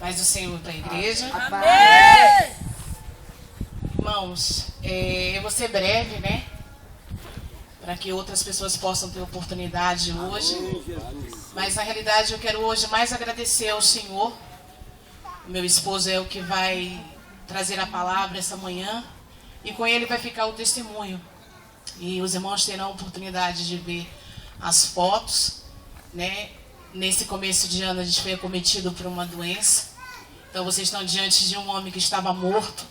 Paz do Senhor para a igreja. Amém. Irmãos, eu vou ser breve, né? Para que outras pessoas possam ter oportunidade hoje. Mas na realidade eu quero hoje mais agradecer ao Senhor. O meu esposo é o que vai trazer a palavra essa manhã. E com ele vai ficar o testemunho. E os irmãos terão a oportunidade de ver as fotos, né? Nesse começo de ano a gente foi acometido por uma doença. Então vocês estão diante de um homem que estava morto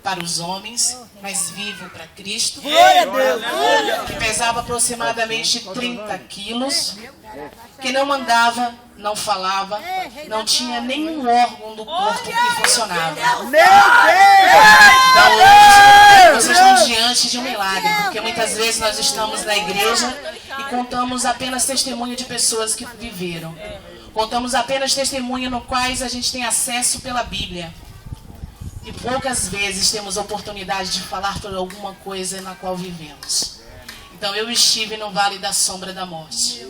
para os homens, mas vivo para Cristo. Glória a Deus. Que pesava aproximadamente 30 quilos. Que não andava, não falava, não tinha nenhum órgão do corpo que funcionava. Meu Deus. Então hoje vocês estão diante de um milagre, porque muitas vezes nós estamos na igreja e contamos apenas testemunho de pessoas que viveram. Contamos apenas testemunho no quais a gente tem acesso pela Bíblia. E poucas vezes temos oportunidade de falar por alguma coisa na qual vivemos. Então eu estive no Vale da Sombra da Morte.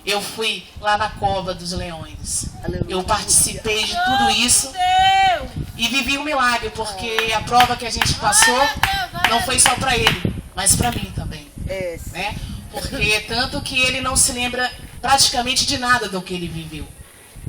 Eu fui lá na Cova dos Leões. Eu participei de tudo isso e vivi um milagre, porque a prova que a gente passou não foi só para ele, mas para mim também. Né? Porque tanto que ele não se lembra praticamente de nada do que ele viveu.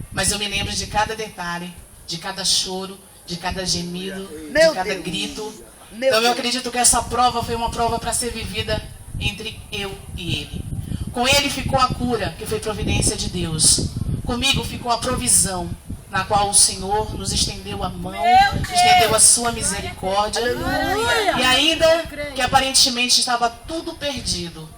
Mas eu me lembro de cada detalhe, de cada choro, de cada gemido, de cada grito. Então eu acredito que essa prova foi uma prova para ser vivida entre eu e ele. Com ele ficou a cura, que foi providência de Deus. Comigo ficou a provisão, na qual o Senhor nos estendeu a mão, estendeu a sua misericórdia. E ainda que aparentemente estava tudo perdido,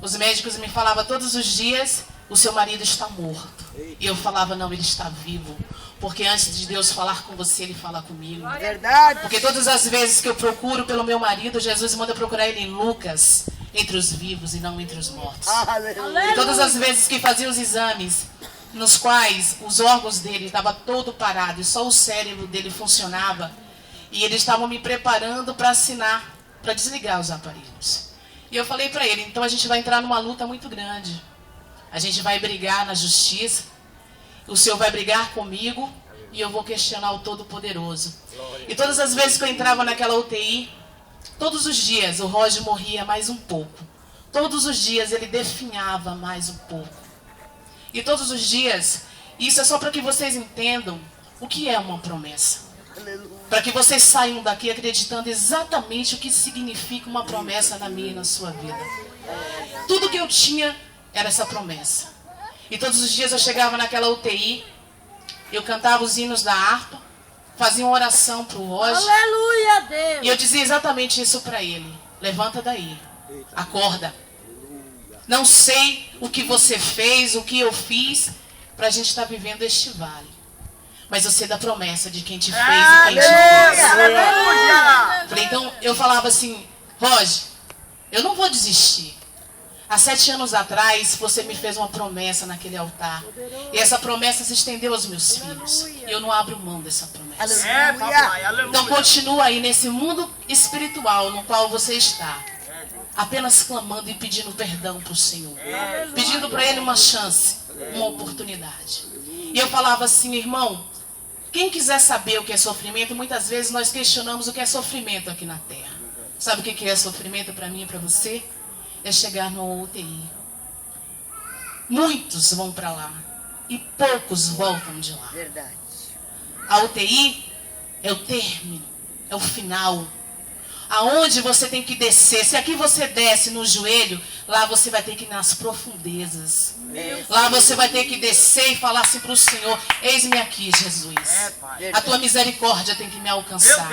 os médicos me falavam todos os dias: o seu marido está morto. E eu falava: não, ele está vivo. Porque antes de Deus falar com você, Ele fala comigo. Verdade. Porque todas as vezes que eu procuro pelo meu marido, Jesus manda procurar ele em Lucas, entre os vivos e não entre os mortos. E todas as vezes que fazia os exames, nos quais os órgãos dele estavam todo parado e só o cérebro dele funcionava, e eles estavam me preparando para assinar, para desligar os aparelhos. E eu falei para ele: então a gente vai entrar numa luta muito grande. A gente vai brigar na justiça. O Senhor vai brigar comigo e eu vou questionar o Todo-Poderoso. E todas as vezes que eu entrava naquela UTI, todos os dias o Roger morria mais um pouco. Todos os dias ele definhava mais um pouco. E todos os dias, isso é só para que vocês entendam o que é uma promessa. Para que vocês saiam daqui acreditando exatamente o que significa uma promessa na minha e na sua vida. Tudo que eu tinha era essa promessa. E todos os dias eu chegava naquela UTI, eu cantava os hinos da harpa, fazia uma oração para o Roger. Aleluia, Deus. E eu dizia exatamente isso para ele: levanta daí, acorda. Não sei o que você fez, o que eu fiz, para a gente estar vivendo este vale. Mas eu sei da promessa de quem te fez e quem te fez. Aleluia. Falei, então eu falava assim: Roger, eu não vou desistir. Há 7 anos atrás, você me fez uma promessa naquele altar. E essa promessa se estendeu aos meus filhos. E eu não abro mão dessa promessa. Então continua aí nesse mundo espiritual no qual você está. Apenas clamando e pedindo perdão para o Senhor. Pedindo para Ele uma chance, uma oportunidade. E eu falava assim: irmão, quem quiser saber o que é sofrimento, muitas vezes nós questionamos o que é sofrimento aqui na terra. Sabe o que é sofrimento para mim e para você? É chegar numa UTI. Muitos vão para lá e poucos voltam de lá. Verdade. A UTI é o término, é o final. Aonde você tem que descer. Se aqui você desce no joelho, lá você vai ter que ir nas profundezas. Lá você vai ter que descer e falar assim para o Senhor: eis-me aqui, Jesus. A tua misericórdia tem que me alcançar.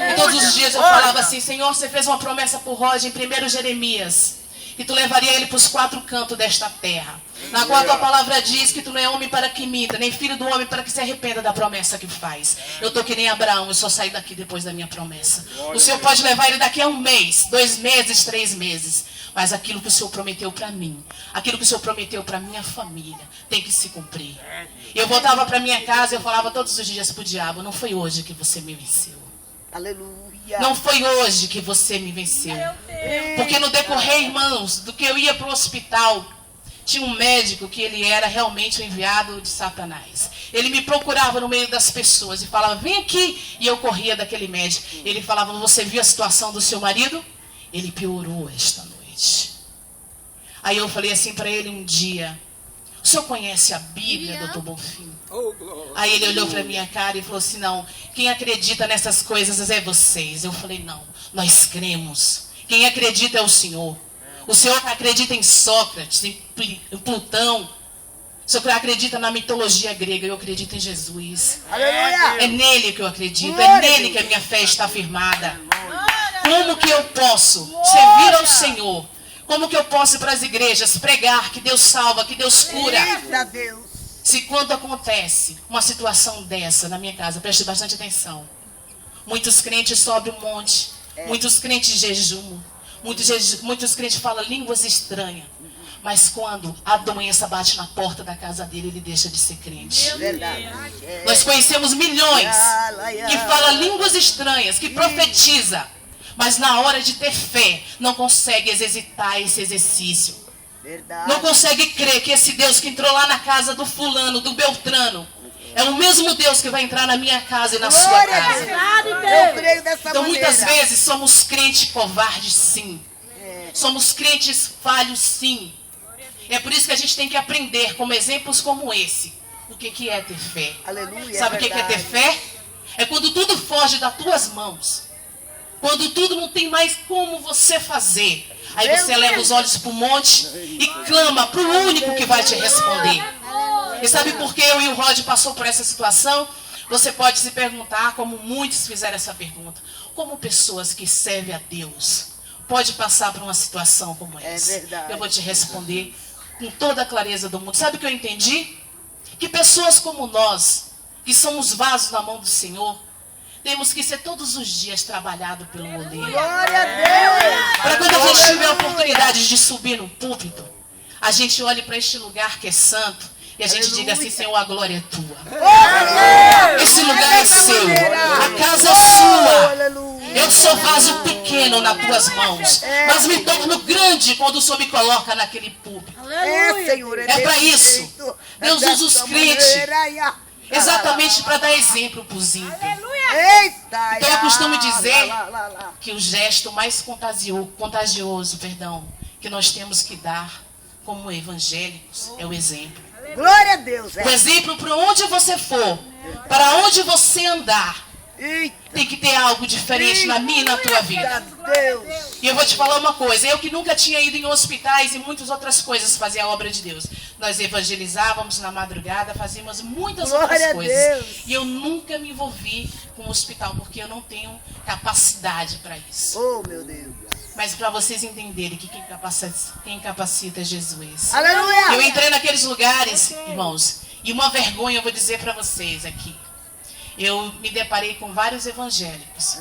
E todos os dias eu falava assim: Senhor, você fez uma promessa para o Roger em 1 Jeremias, que tu levaria ele para os 4 cantos desta terra, na qual a tua palavra diz que tu não é homem para que minta, nem filho do homem para que se arrependa da promessa que faz. Eu estou que nem Abraão, eu só saí daqui depois da minha promessa. O Senhor pode levar ele daqui a 1 mês, 2 meses, 3 meses, mas aquilo que o Senhor prometeu para mim, aquilo que o Senhor prometeu para minha família, tem que se cumprir. E eu voltava para minha casa e eu falava todos os dias para o diabo: não foi hoje que você me venceu. Aleluia. Não foi hoje que você me venceu. Porque no decorrer, irmãos, do que eu ia para o hospital, tinha um médico que ele era realmente o enviado de Satanás. Ele me procurava no meio das pessoas e falava, vem aqui. E eu corria daquele médico. Ele falava, você viu a situação do seu marido? Ele piorou esta noite. Aí eu falei assim para ele um dia, o senhor conhece a Bíblia, doutor Bonfim? Aí ele olhou para minha cara e falou assim, não, quem acredita nessas coisas é vocês. Eu falei, não, nós cremos. Quem acredita é o Senhor. O Senhor acredita em Sócrates, em Plutão. O Senhor acredita na mitologia grega, eu acredito em Jesus. Aleluia. É nele que eu acredito, é nele que a minha fé está firmada. Como que eu posso servir ao Senhor? Como que eu posso ir para as igrejas pregar que Deus salva, que Deus cura? Eita Deus. Se quando acontece uma situação dessa na minha casa, preste bastante atenção. Muitos crentes sobem um monte, muitos crentes jejumam, muitos crentes falam línguas estranhas. Mas quando a doença bate na porta da casa dele, ele deixa de ser crente. Verdade. Nós conhecemos milhões que falam línguas estranhas, que profetiza, mas na hora de ter fé, não consegue exercitar esse exercício. Verdade. Não consegue crer que esse Deus que entrou lá na casa do fulano, do Beltrano, é o mesmo Deus que vai entrar na minha casa e na sua Glória a casa. Deus. Eu creio dessa Então maneira. muitas vezes somos crentes covardes, sim. Somos crentes falhos, sim. É por isso que a gente tem que aprender, como exemplos como esse, o que é ter fé. Aleluia. Sabe o que é ter fé? É quando tudo foge das tuas mãos. Quando tudo não tem mais como você fazer. Aí você leva os olhos para o monte e clama para o único que vai te responder. E sabe por que eu e o Rod passou por essa situação? Você pode se perguntar, como muitos fizeram essa pergunta, como pessoas que servem a Deus pode passar por uma situação como essa? Verdade. Eu vou te responder com toda a clareza do mundo. Sabe o que eu entendi? Que pessoas como nós, que somos vasos na mão do Senhor, temos que ser todos os dias trabalhados pelo oleiro. Glória a Deus. Para quando a gente tiver a oportunidade de subir no púlpito, a gente olhe para este lugar que é santo e a gente diga assim, Senhor, a glória é tua. Esse lugar é seu. A casa é sua. Aleluia. Eu sou vaso pequeno nas tuas mãos, mas me torno grande quando o Senhor me coloca naquele púlpito. Senhor. É para isso. Deus usa os crentes exatamente para dar exemplo para os ímpios. Eita. Então eu costumo dizer que o gesto mais contagioso, que nós temos que dar como evangélicos é o exemplo. Glória a Deus. O exemplo para onde você for, para onde você andar, tem que ter algo diferente na minha e na tua vida. Deus. E eu vou te falar uma coisa, eu que nunca tinha ido em hospitais e muitas outras coisas fazer a obra de Deus. Nós evangelizávamos na madrugada, fazíamos muitas outras Glória a coisas. Deus. E eu nunca me envolvi com o hospital, porque eu não tenho capacidade para isso. Oh, meu Deus. Mas para vocês entenderem que quem capacita é Jesus. Aleluia. Eu entrei naqueles lugares, irmãos, e uma vergonha eu vou dizer para vocês aqui. Eu me deparei com vários evangélicos.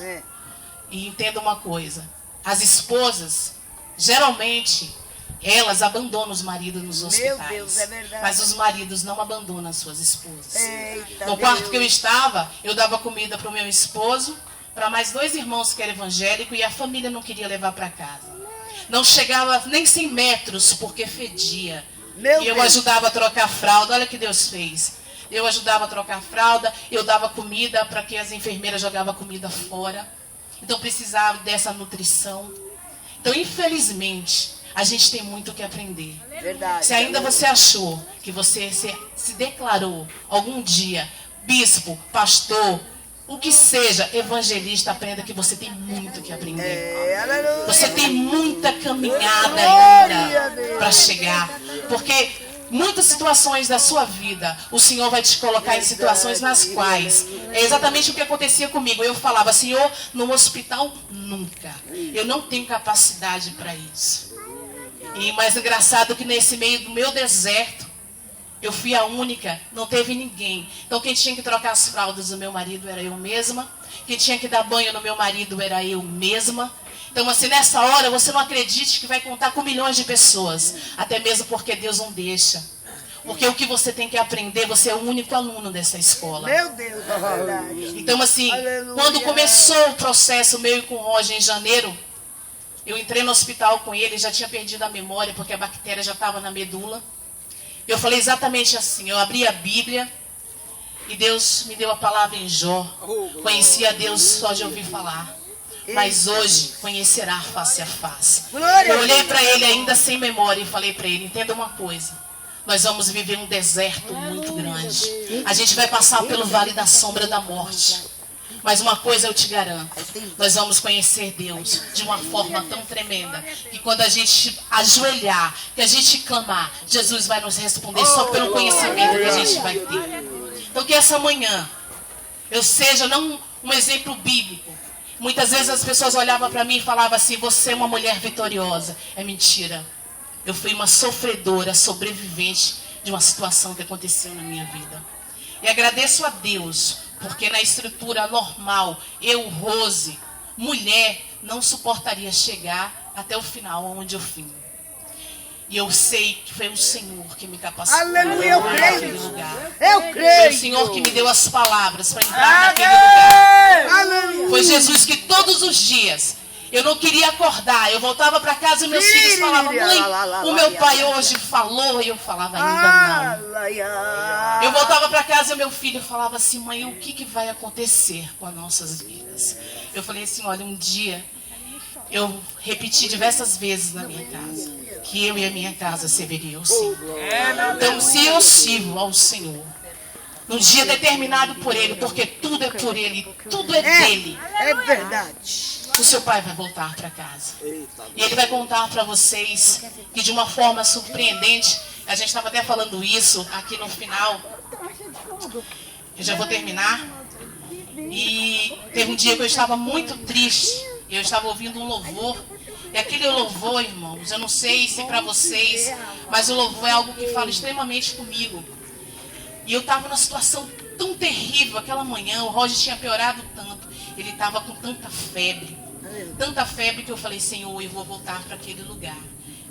E entenda uma coisa. As esposas, geralmente, elas abandonam os maridos nos hospitais. Meu Deus, é verdade. Mas os maridos não abandonam as suas esposas. Eita, No quarto que eu estava, eu dava comida para o meu esposo, para mais 2 irmãos que eram evangélicos, e a família não queria levar para casa. Não chegava nem 100 metros, porque fedia. Meu E eu Deus. ajudava a trocar fralda. Olha o que Deus fez. Eu ajudava a trocar fralda, eu dava comida para que as enfermeiras jogavam comida fora. Então precisava dessa nutrição. Então, infelizmente, a gente tem muito o que aprender. Verdade. Se ainda você achou que você se declarou algum dia bispo, pastor, o que seja, evangelista, aprenda que você tem muito que aprender. Aleluia. Você tem muita caminhada Glória a ainda Deus. para chegar. Porque muitas situações da sua vida, o Senhor vai te colocar em situações nas quais é exatamente o que acontecia comigo. Eu falava, Senhor, no hospital, nunca. Eu não tenho capacidade para isso. E mais engraçado que nesse meio do meu deserto, eu fui a única, não teve ninguém. Então quem tinha que trocar as fraldas do meu marido era eu mesma. Quem tinha que dar banho no meu marido era eu mesma. Então assim, nessa hora você não acredite que vai contar com milhões de pessoas. Até mesmo porque Deus não deixa. Porque o que você tem que aprender, você é o único aluno dessa escola. Meu Deus, é verdade. Então assim, Aleluia. quando começou o processo meu e com o Roger em janeiro, Eu entrei no hospital com ele, já tinha perdido a memória, porque a bactéria já estava na medula. Eu falei exatamente assim, eu abri a Bíblia e Deus me deu a palavra em Jó. Conhecia Deus só de ouvir falar, mas hoje conhecerá face a face. Eu olhei para ele ainda sem memória e falei para ele, entenda uma coisa, nós vamos viver um deserto muito grande. A gente vai passar pelo vale da sombra da morte. Mas uma coisa eu te garanto, nós vamos conhecer Deus de uma forma tão tremenda, que quando a gente ajoelhar, que a gente clamar, Jesus vai nos responder só pelo conhecimento que a gente vai ter. Então que essa manhã eu seja não um exemplo bíblico. Muitas vezes as pessoas olhavam para mim e falavam assim, você é uma mulher vitoriosa. É mentira. Eu fui uma sofredora, sobrevivente de uma situação que aconteceu na minha vida. E agradeço a Deus, porque na estrutura normal, eu, Rose, mulher, não suportaria chegar até o final, onde eu fui. E eu sei que foi o Senhor que me capacitou. Aleluia, eu naquele creio. lugar. Eu Foi creio. o Senhor que me deu as palavras para entrar naquele lugar. Aleluia. Foi Jesus que todos os dias eu não queria acordar. Eu voltava para casa e meus filhos falavam, mãe, o meu pai hoje falou. E eu falava, ainda não. Eu voltava para casa e meu filho falava assim, mãe, o que vai acontecer com as nossas vidas? Eu falei assim, olha, um dia eu repeti diversas vezes na minha casa que eu e a minha casa serviria ao Senhor. Então, se eu sirvo ao Senhor, num dia determinado por Ele, porque tudo é por Ele, tudo é dele, É verdade. o seu pai vai voltar para casa. E ele vai contar para vocês que de uma forma surpreendente, a gente estava até falando isso aqui no final, eu já vou terminar, e teve um dia que eu estava muito triste, eu estava ouvindo um louvor, e aquele louvor, irmãos, eu não sei se para vocês, mas o louvor é algo que fala extremamente comigo. E eu estava numa situação tão terrível aquela manhã, o Roger tinha piorado tanto, ele estava com tanta febre que eu falei, Senhor, eu vou voltar para aquele lugar.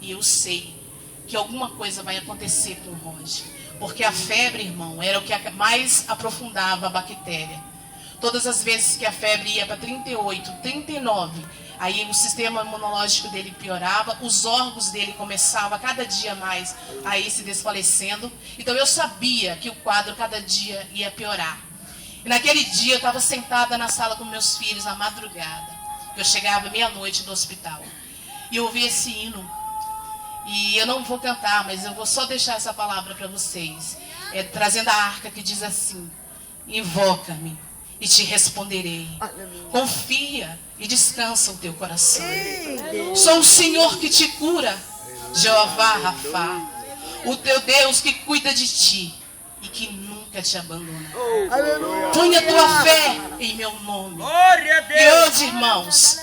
E eu sei que alguma coisa vai acontecer com o Roger, porque a febre, irmão, era o que mais aprofundava a bactéria. Todas as vezes que a febre ia para 38, 39, aí o sistema imunológico dele piorava, os órgãos dele começavam a cada dia mais a ir se desfalecendo. Então eu sabia que o quadro cada dia ia piorar. E naquele dia eu estava sentada na sala com meus filhos na madrugada. Eu chegava meia-noite do hospital. E eu ouvi esse hino. E eu não vou cantar, mas eu vou só deixar essa palavra para vocês. Trazendo a arca que diz assim, invoca-me e te responderei. Confia e descansa o teu coração. Sou o Senhor que te cura, Jeová Rafá, o teu Deus que cuida de ti e que nunca te abandona. Põe a tua fé em meu nome. E hoje, irmãos,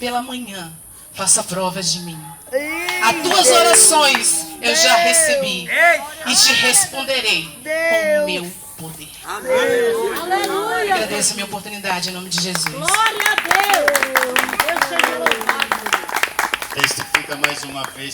pela manhã, faça provas de mim. As tuas orações eu já recebi e te responderei com o meu poder. Aleluia. Agradeço a minha oportunidade em nome de Jesus. Glória a Deus. Deus seja louvado. Testifica mais uma vez.